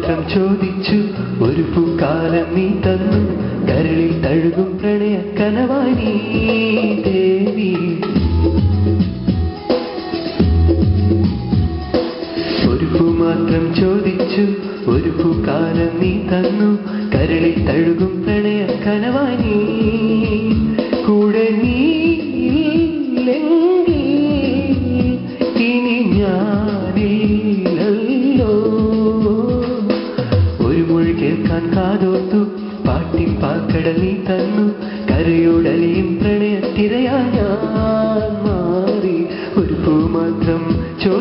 മാത്രം ചോദിച്ചു ഒരു പൂക്കാലം നീ തന്നു കരളിൽ തഴുകും പ്രണയ കനവായി നീ ദേവി ഒരു പൂ മാത്രം ചോദിച്ചു ഒരു പൂക്കാലം നീ തന്നു കരളിൽ തഴുകും പ്രണയ കനവായി നീ കൂടെ നീ ഇല്ലെങ്കിൽ ഇനി ഞാനില്ലല്ലോ ഒരു മൊഴി കേൾക്കാൻ കാതോർത്തു പാട്ടിൻ പാക്കടൽ നീ തന്നു